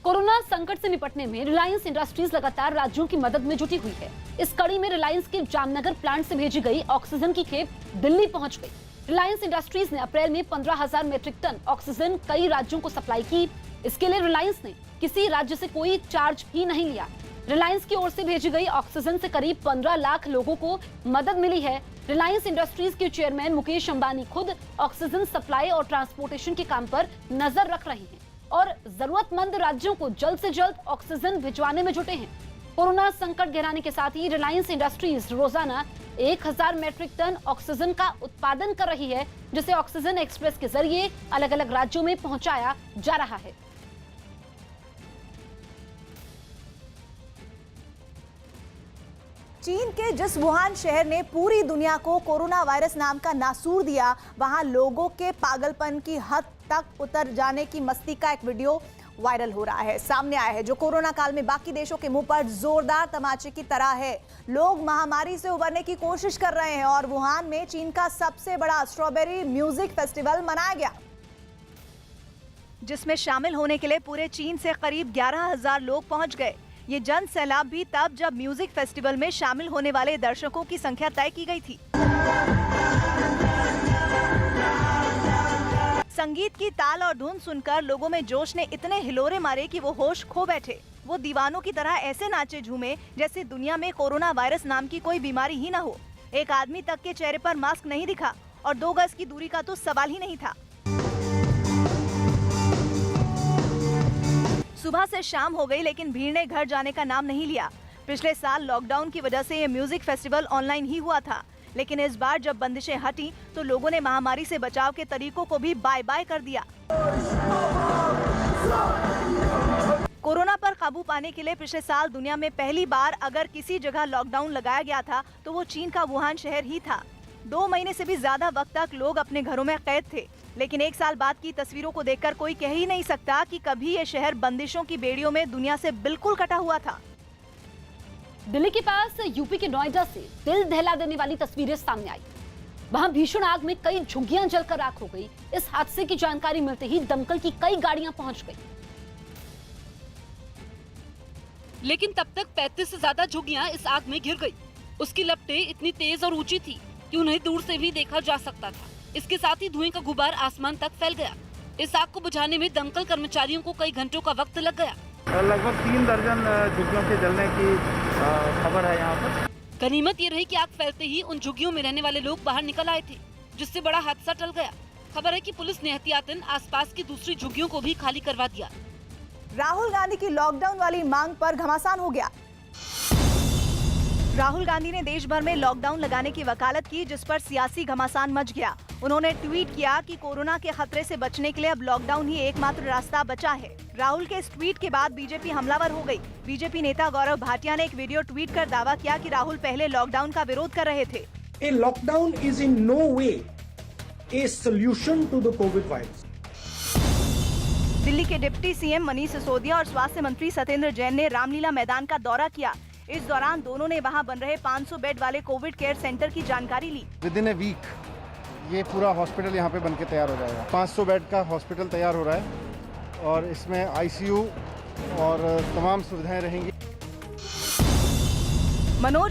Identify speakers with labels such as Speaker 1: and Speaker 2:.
Speaker 1: Corona संकट से निपटने में रिलायंस इंडस्ट्रीज लगातार राज्यों की मदद में जुटी हुई है। इस कड़ी में रिलायंस के जामनगर प्लांट से भेजी गई ऑक्सीजन की खेप दिल्ली पहुंच गई। रिलायंस इंडस्ट्रीज ने अप्रैल में 15,000 मीट्रिक टन ऑक्सीजन कई राज्यों को सप्लाई की। इसके लिए रिलायंस ने किसी राज्य से कोई चार्ज भी नहीं लिया। रिलायंस की ओर से भेजी गई ऑक्सीजन से करीब 15 लाख लोगों को मदद मिली है। रिलायंस इंडस्ट्रीज के चेयरमैन मुकेश अंबानी खुद ऑक्सीजन सप्लाई और ट्रांसपोर्टेशन के काम पर नजर रख रहे हैं और जरूरतमंद राज्यों को जल्द से जल्द ऑक्सीजन भिजवाने में जुटे हैं। कोरोना संकट गहराने के साथ ही रिलायंस इंडस्ट्रीज रोजाना 1000 मीट्रिक टन ऑक्सीजन का उत्पादन कर रही है, जिसे ऑक्सीजन एक्सप्रेस के जरिए अलग अलग राज्यों में पहुंचाया जा रहा है।
Speaker 2: चीन के जिस वुहान शहर ने पूरी दुनिया को कोरोना वायरस नाम का नासूर दिया, वहां लोगों के पागलपन की हद तक उतर जाने की मस्ती का एक वीडियो वायरल हो रहा है, सामने आया है, जो कोरोना काल में बाकी देशों के मुंह पर जोरदार तमाचे की तरह है। लोग महामारी से उबरने की कोशिश कर रहे हैं और वुहान में चीन का सबसे बड़ा स्ट्रॉबेरी म्यूजिक फेस्टिवल मनाया गया, जिसमें शामिल होने के लिए पूरे चीन से करीब 11,000 लोग पहुंच गए। ये जन सैलाब भी तब जब म्यूजिक फेस्टिवल में शामिल होने वाले दर्शकों की संख्या तय की गई थी। संगीत की ताल और धुन सुनकर लोगों में जोश ने इतने हिलोरे मारे कि वो होश खो बैठे। वो दीवानों की तरह ऐसे नाचे झूमे जैसे दुनिया में कोरोना वायरस नाम की कोई बीमारी ही न हो। एक आदमी तक के चेहरे पर मास्क नहीं दिखा और 2 गज की दूरी का तो सवाल ही नहीं था। सुबह से शाम हो गई, लेकिन भीड़ ने घर जाने का नाम नहीं लिया। पिछले साल लॉकडाउन की वजह से ये म्यूजिक फेस्टिवल ऑनलाइन ही हुआ था, लेकिन इस बार जब बंदिशें हटी तो लोगों ने महामारी से बचाव के तरीकों को भी बाय बाय कर दिया। कोरोना पर काबू पाने के लिए पिछले साल दुनिया में पहली बार अगर किसी जगह लॉकडाउन लगाया गया था तो वो चीन का वुहान शहर ही था। 2 महीने से भी ज्यादा वक्त तक लोग अपने घरों में कैद थे, लेकिन 1 साल बाद की तस्वीरों को देखकर कोई कह ही नहीं सकता कि कभी ये शहर बंदिशों की बेड़ियों में दुनिया से बिल्कुल कटा हुआ था।
Speaker 1: दिल्ली के पास यूपी के नोएडा से दिल दहला देने वाली तस्वीरें सामने आई। वहां भीषण आग में कई झुग्गियां जलकर राख हो गई। इस हादसे की जानकारी मिलते ही दमकल की कई गाड़ियां पहुंच गई, लेकिन तब तक 35 से ज्यादा झुग्गियां इस आग में घिर गई। उसकी लपटें इतनी तेज और ऊंची थी कि उन्हें दूर से भी देखा जा सकता था। इसके साथ ही धुएं का गुबार आसमान तक फैल गया। इस आग को बुझाने में दमकल कर्मचारियों को कई घंटों का वक्त लग गया।
Speaker 3: लगभग 3 दर्जन झुग्गियों के जलने की खबर है यहाँ पर।
Speaker 1: गनीमत ये रही कि आग फैलते ही उन झुग्गियों में रहने वाले लोग बाहर निकल आए थे, जिससे बड़ा हादसा टल गया। खबर है कि पुलिस ने एहतियातन आसपास की दूसरी झुग्गियों को भी खाली करवा दिया।
Speaker 2: राहुल गांधी की लॉकडाउन वाली मांग पर घमासान हो गया। राहुल गांधी ने देश भर में लॉकडाउन लगाने की वकालत की, जिस पर सियासी घमासान मच गया। उन्होंने ट्वीट किया कि कोरोना के खतरे से बचने के लिए अब लॉकडाउन ही एकमात्र रास्ता बचा है। राहुल के इस ट्वीट के बाद बीजेपी हमलावर हो गई। बीजेपी नेता गौरव भाटिया ने एक वीडियो ट्वीट कर दावा किया कि राहुल पहले लॉकडाउन का विरोध कर रहे थे।
Speaker 4: A lockdown is in no way a solution to the COVID virus.
Speaker 2: Delhi के डिप्टी सीएम मनीष सिसोदिया और स्वास्थ्य मंत्री सत्येंद्र जैन ने रामलीला मैदान का दौरा किया। इस दौरान दोनों ने वहां बन रहे 500 बेड वाले कोविड केयर सेंटर की जानकारी ली।
Speaker 5: विदिन ए वीक ये पूरा हॉस्पिटल यहाँ पे बनके तैयार हो जाएगा। 500 बेड का हॉस्पिटल तैयार हो रहा है और इसमें आईसीयू और तमाम सुविधाएं रहेंगी।
Speaker 2: मनोज